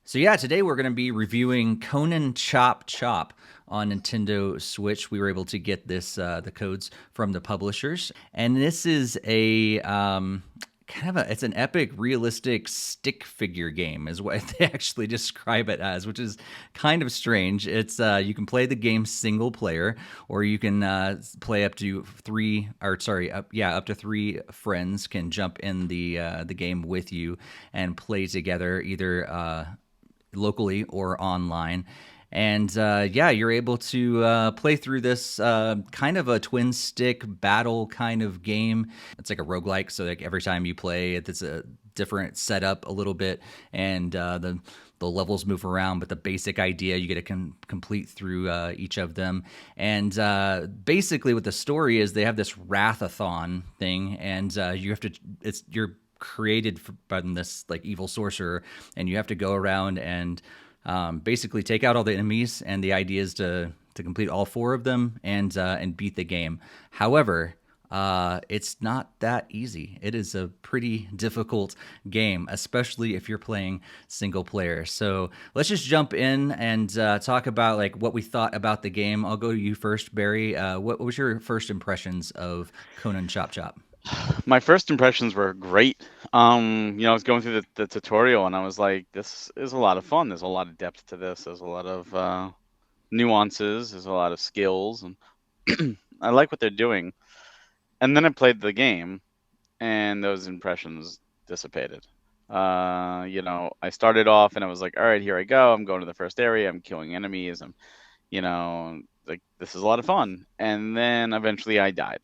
So yeah, today we're going to be reviewing Conan Chop Chop on Nintendo Switch. We were able to get the codes from the publishers, and this is a it's an epic, realistic stick figure game, is what they actually describe it as, which is kind of strange. It's you can play the game single player, or you can play up to up to three friends can jump in the game with you and play together, either locally or online. And you're able to play through this kind of a twin stick battle kind of game. It's like a roguelike, so like every time you play, it's a different setup a little bit, and the levels move around, but the basic idea you get to complete through each of them. And basically, what the story is, they have this wrathathon thing, and you have to. You're created by this like evil sorcerer, and you have to go around and basically take out all the enemies. And the idea is to complete all four of them and beat the game. However, it's not that easy. It is a pretty difficult game, especially if you're playing single player. So let's just jump in and talk about like what we thought about the game. I'll go to you first, Barry. What was your first impressions of Conan Chop Chop? My first impressions were great. I was going through the tutorial and I was like, this is a lot of fun. There's a lot of depth to this. There's a lot of nuances. There's a lot of skills, and I like what they're doing. And then I played the game, and those impressions dissipated. I started off and I was like, all right, here I go. I'm going to the first area. I'm killing enemies. Like this is a lot of fun. And then eventually I died.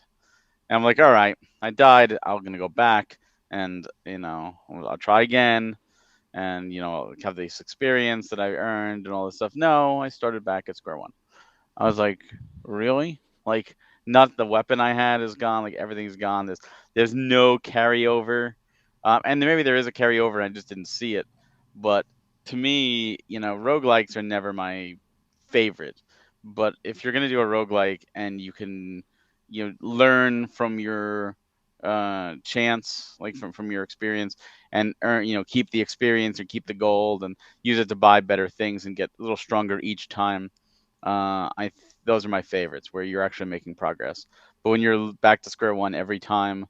And I'm like, all right, I died. I'm gonna go back and I'll try again and have this experience that I earned and all this stuff. No, I started back at square one. I was like, really? Like, not the weapon I had is gone. Like everything's gone. There's no carryover. And maybe there is a carryover. And I just didn't see it. But to me, roguelikes are never my favorite. But if you're gonna do a roguelike and you can, learn from your chance, like from your experience, and earn, keep the experience or keep the gold and use it to buy better things and get a little stronger each time. Those are my favorites where you're actually making progress. But when you're back to square one every time,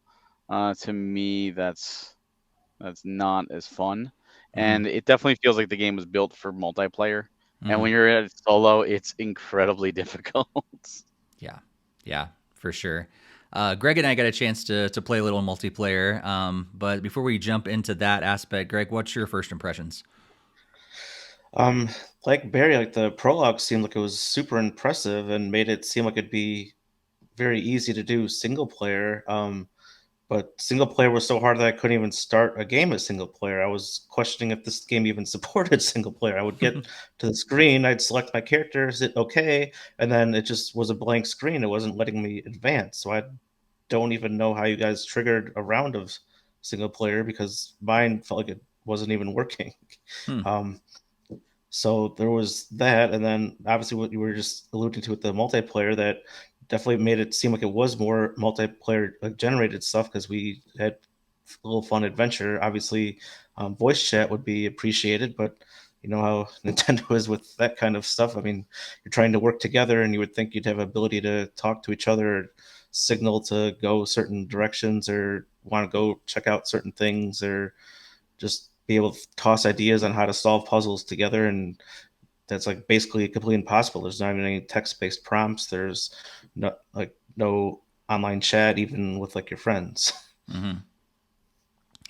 to me that's not as fun. Mm-hmm. And it definitely feels like the game was built for multiplayer. And Mm-hmm. when you're at solo, it's incredibly difficult. Yeah, yeah, for sure. Greg and I got a chance to play a little multiplayer, but before we jump into that aspect, Greg, what's your first impressions? Um, like Barry, like the prologue seemed like it was super impressive and made it seem like it'd be very easy to do single player. But single player was so hard that I couldn't even start a game as single player. I was questioning if this game even supported single player. I would get to the screen, I'd select my character, is it okay? And then it just was a blank screen. It wasn't letting me advance. So I don't even know how you guys triggered a round of single player because mine felt like it wasn't even working. Hmm. Um, so there was that, and then obviously what you were just alluding to with the multiplayer that definitely made it seem like it was more multiplayer generated stuff because we had a little fun adventure. Obviously, voice chat would be appreciated, but you know how Nintendo is with that kind of stuff. I mean, you're trying to work together, and you would think you'd have ability to talk to each other, or signal to go certain directions, or want to go check out certain things, or just be able to toss ideas on how to solve puzzles together. And that's like basically completely impossible. There's not even any text-based prompts. There's no online chat even with like your friends. Mm-hmm.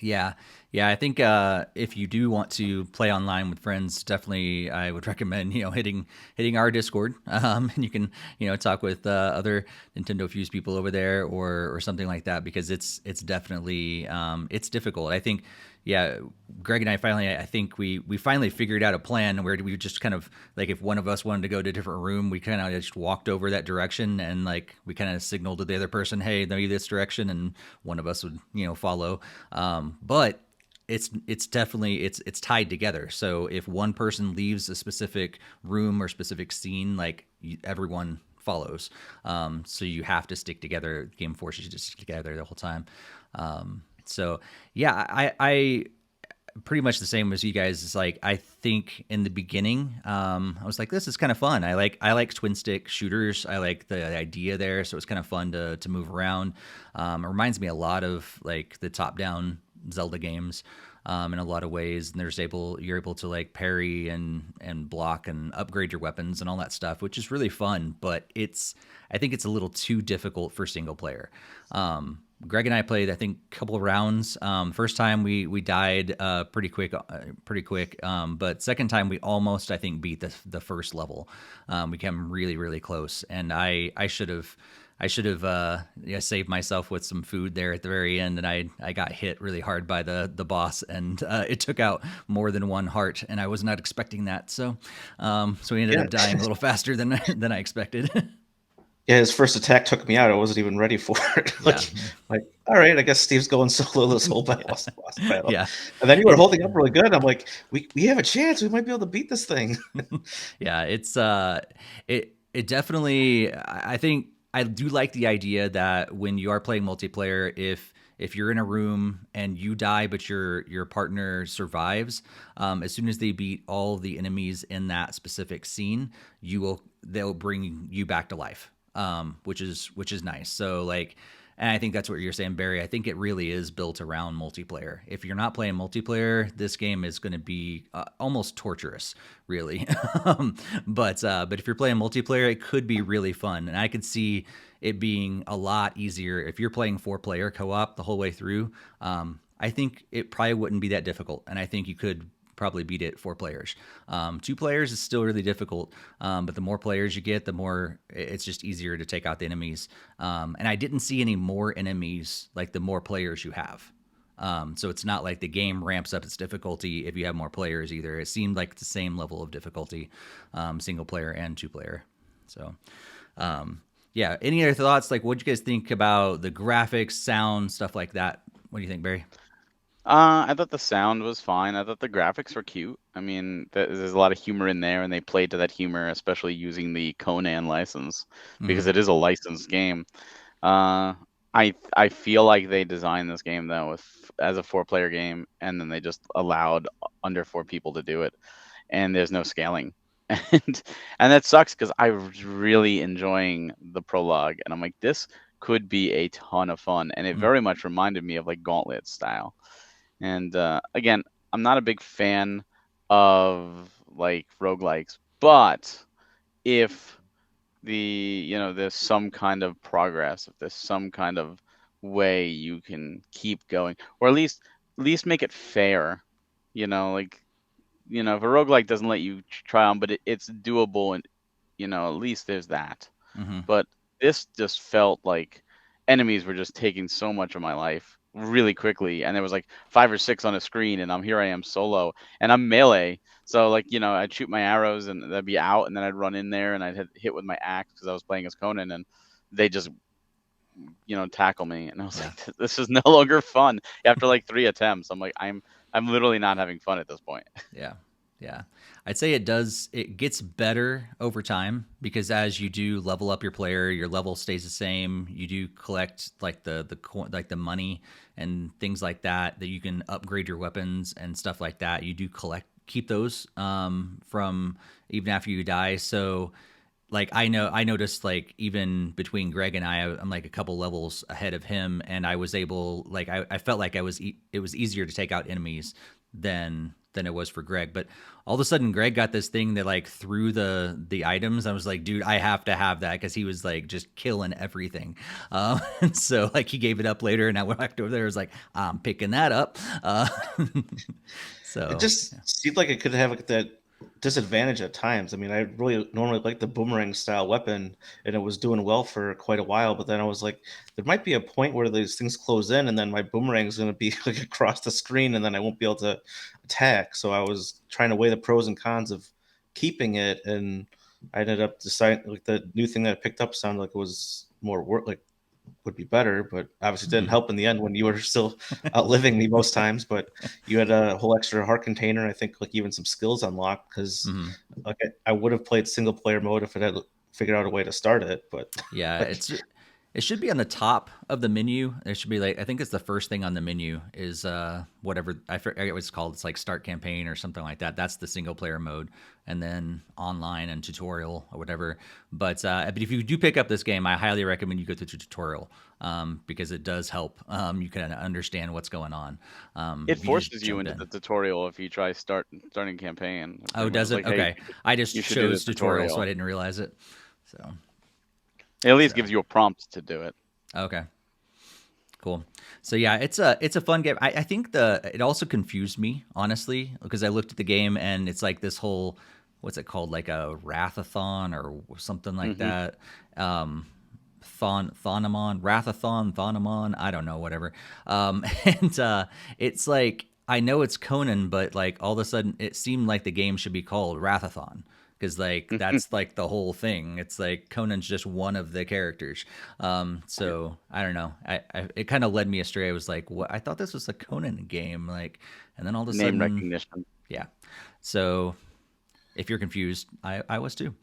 Yeah, yeah. I think if you do want to play online with friends, definitely I would recommend hitting our Discord, and you can talk with other Nintendo Fuse people over there or something like that, because it's definitely it's difficult. I think yeah, Greg and I think we finally figured out a plan where we just kind of like, if one of us wanted to go to a different room, we kind of just walked over that direction, and like we kind of signaled to the other person, hey, maybe this direction, and one of us would follow. But it's definitely it's tied together. So if one person leaves a specific room or specific scene, like everyone follows. So you have to stick together. The game forces you to stick together the whole time. So yeah, I pretty much the same as you guys. It's like I think in the beginning, I was like, this is kind of fun. I like twin stick shooters. I like the idea there, so it's kind of fun to move around. It reminds me a lot of like the top down Zelda games. In a lot of ways, and you're able to like parry and block and upgrade your weapons and all that stuff, which is really fun. But I think it's a little too difficult for single player. Greg and I played, I think, a couple of rounds. First time we died pretty quick, but second time we almost, I think, beat the first level. We came really really close, and I should have. Saved myself with some food there at the very end, and I got hit really hard by the boss, and it took out more than one heart, and I was not expecting that. So we ended up dying a little faster than I expected. Yeah, his first attack took me out. I wasn't even ready for it. like, all right, I guess Steve's going solo this whole boss battle. Yeah. And then you were holding up really good. I'm like, we have a chance. We might be able to beat this thing. Yeah, it definitely. I think I do like the idea that when you are playing multiplayer, if you're in a room and you die but your partner survives, as soon as they beat all the enemies in that specific scene, they'll bring you back to life. Which is nice. So like, and I think that's what you're saying, Barry. I think it really is built around multiplayer. If you're not playing multiplayer, this game is going to be almost torturous, really. But if you're playing multiplayer, it could be really fun, and I could see it being a lot easier if you're playing 4-player co-op the whole way through. I think it probably wouldn't be that difficult, and I think you could probably beat it 4 players. 2 players is still really difficult, but the more players you get, the more it's just easier to take out the enemies. And I didn't see any more enemies like the more players you have. So it's not like the game ramps up its difficulty if you have more players either. It seemed like the same level of difficulty, single player and 2 player. So yeah, any other thoughts? Like, what do you guys think about the graphics, sound, stuff like that? What do you think, Barry? I thought the sound was fine. I thought the graphics were cute. I mean, there's a lot of humor in there, and they played to that humor, especially using the Conan license because it is a licensed game. I feel like they designed this game though as a 4-player game, and then they just allowed under 4 people to do it, and there's no scaling. And that sucks because I was really enjoying the prologue, and I'm like, this could be a ton of fun, and it very much reminded me of like Gauntlet style. And again, I'm not a big fan of like roguelikes, but if there's some kind of progress, if there's some kind of way you can keep going, or at least make it fair, like if a roguelike doesn't let you try on, but it's doable, and at least there's that. But this just felt like enemies were just taking so much of my life really quickly, and there was like 5 or 6 on a screen, and I am solo, and I'm melee, so like I'd shoot my arrows and they'd be out, and then I'd run in there and I'd hit with my axe because I was playing as Conan, and they just tackle me, and I was like, this is no longer fun after like 3 attempts. I'm like, I'm literally not having fun at this point. Yeah. I'd say it gets better over time because as you do level up your player, your level stays the same. You do collect like the money and things like that you can upgrade your weapons and stuff like that. You do keep those from even after you die. So like I noticed like even between Greg and I'm like a couple levels ahead of him, and I was able, like I felt like it was easier to take out enemies than it was for Greg. But all of a sudden Greg got this thing that like threw the items. I was like, dude, I have to have that, because he was like just killing everything. And so like he gave it up later, and I went back over there. I was like, I'm picking that up. So it just seemed like it could have like that disadvantage at times. I mean, I really normally like the boomerang style weapon, and it was doing well for quite a while, but then I was like, there might be a point where these things close in, and then my boomerang is going to be like across the screen, and then I won't be able to attack. So I was trying to weigh the pros and cons of keeping it, and I ended up deciding like the new thing that I picked up sounded like it was more work, like would be better, but obviously didn't help in the end when you were still outliving me most times. But you had a whole extra heart container, I think, like even some skills unlocked, because I would have played single player mode if it had figured out a way to start it. But yeah, It should be on the top of the menu. There should be like, I think it's the first thing on the menu is whatever, I forget what it's called. It's like start campaign or something like that. That's the single player mode, and then online and tutorial or whatever. But if you do pick up this game, I highly recommend you go through the tutorial because it does help. You can understand what's going on. It if you just forces you jump into in. the tutorial if you try starting campaign. It Oh, pretty much does is it? like, hey, Okay. I just you should do the chose tutorial, so I tutorial. didn't realize it. So, It at least gives you a prompt to do it. okay. Cool. So yeah, it's a fun game. I think it also confused me, honestly, because I looked at the game and it's like this whole, what's it called, like a wrathathon or something like Hmm. that. Thonamon, I don't know, whatever. And it's like, I know it's Conan, but like all of a sudden it seemed like the game should be called Wrathathon because like that's like the whole thing. It's like Conan's just one of the characters. So I don't know. It kind of led me astray. I was like, what? I thought this was a Conan game, like, and then all of a Name sudden, recognition. yeah. So if you're confused, I was too.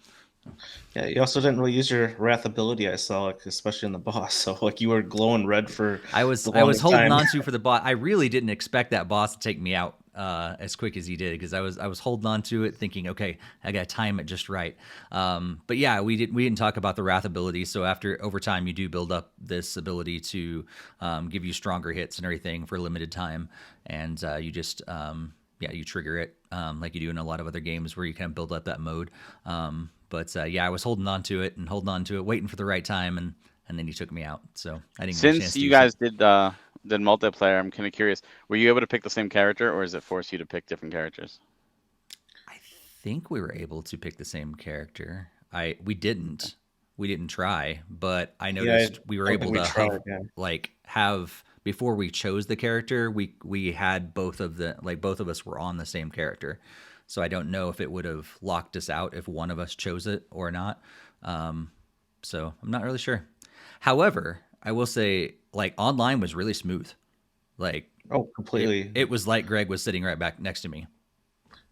Yeah, you also didn't really use your wrath ability. I saw, like, especially in the boss. So like you were glowing red for the I was longest holding time. on to for the boss. I really didn't expect that boss to take me out as quick as he did because I was holding on to it, thinking, okay, I got to time it just right. But yeah, we didn't talk about the wrath ability. So over time, you do build up this ability to give you stronger hits and everything for a limited time, and you just yeah, you trigger it like you do in a lot of other games where you kind of build up that mode. But yeah, I was holding on to it and holding on to it, waiting for the right time, and then he took me out. So I didn't get a chance Since to you use it. guys did multiplayer, I'm kind of curious. Were you able to pick the same character, or does it force you to pick different characters? I think we were able to pick the same character. We didn't try, but I Yeah, I noticed we were don't think able we to tried. Yeah. have before we chose the character, we had both of us were on the same character. So I don't know if it would have locked us out if one of us chose it or not. So I'm not really sure. However, I will say like online was really smooth. Like Oh, completely. it was like Greg was sitting right back next to me.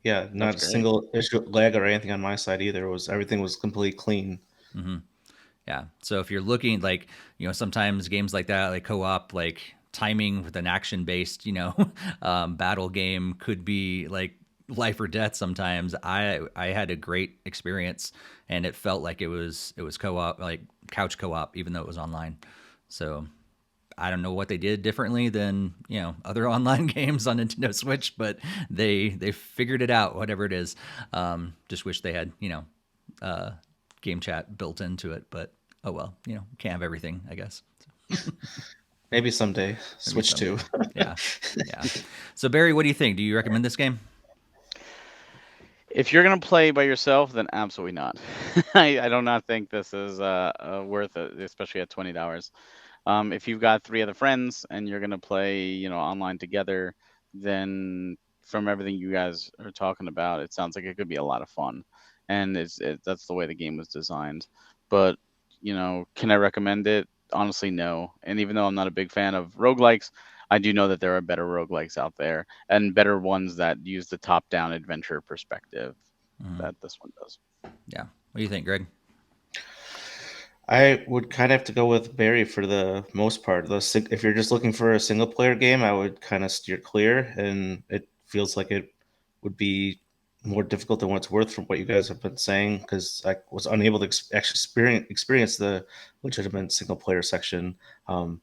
Yeah, That's not a great. single issue lag or anything on my side either. It was everything was completely clean. Yeah. So if you're looking like, sometimes games like that, like co-op, like timing with an action-based, battle game could be like life or death sometimes. I had a great experience and it felt like it was co-op, like couch co-op, even though it was online. So I don't know what they did differently than, other online games on Nintendo Switch, but they figured it out, whatever it is. Just wish they had, uh, game chat built into it, but oh well, can't have everything, I guess. Maybe someday Maybe Switch someday. 2. Yeah, yeah. So Barry, what do you think? Do you recommend this game? If you're gonna play by yourself, then absolutely not. I do not think this is worth it, especially at $20. If you've got three other friends and you're gonna play, online together, then from everything you guys are talking about, it sounds like it could be a lot of fun, and that's the way the game was designed. But can I recommend it? Honestly, no. And even though I'm not a big fan of roguelikes, I do know that there are better roguelikes out there and better ones that use the top-down adventure perspective Mhm. that this one does. Yeah. What do you think, Greg? I would kind of have to go with Barry for the most part. If you're just looking for a single player game, I would kind of steer clear, and it feels like it would be more difficult than what it's worth from what you guys have been saying because I was unable to actually experience the legitimate single player section. Um,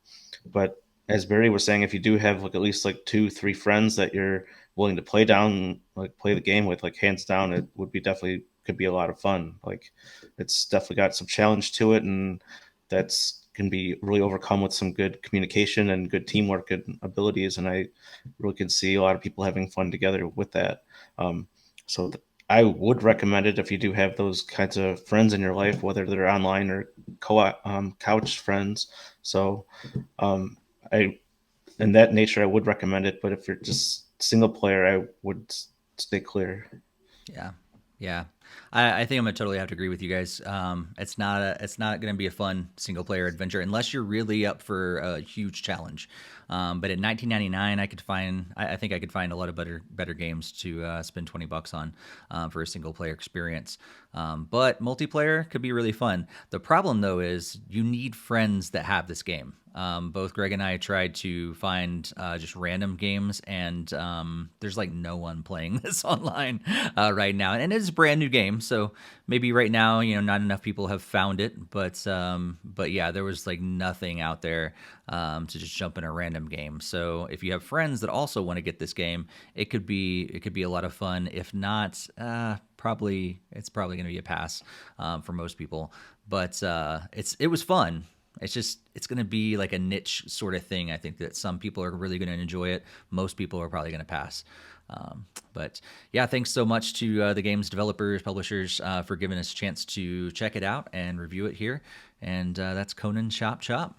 but as Barry was saying, if you do have like at least like two, three friends that you're willing to play the game with, like hands down, it would be definitely could be a lot of fun. Like it's definitely got some challenge to it, and that's can be really overcome with some good communication and good teamwork and abilities. And I really can see a lot of people having fun together with that. Um, so I would recommend it if you do have those kinds of friends in your life, whether they're online or couch friends. So um, I, in that nature, I would recommend it. But if you're just single player, I would stay clear. Yeah. Yeah, I think I'm gonna totally have to agree with you guys. It's not gonna be a fun single player adventure unless you're really up for a huge challenge. But at 19.99, I think I could find a lot of better games to spend $20 on for a single player experience. But multiplayer could be really fun. The problem though is you need friends that have this game. Both Greg and I tried to find just random games, and there's like no one playing this online right now. And it is a brand new game, so maybe right now, not enough people have found it. But yeah, there was like nothing out there to just jump in a random game. So if you have friends that also want to get this game, it could be a lot of fun. If not, it's probably going to be a pass for most people. But it was fun. It's going to be like a niche sort of thing. I think that some people are really going to enjoy it. Most people are probably going to pass. But yeah, thanks so much to the game's developers, publishers for giving us a chance to check it out and review it here. And that's Conan Chop Chop.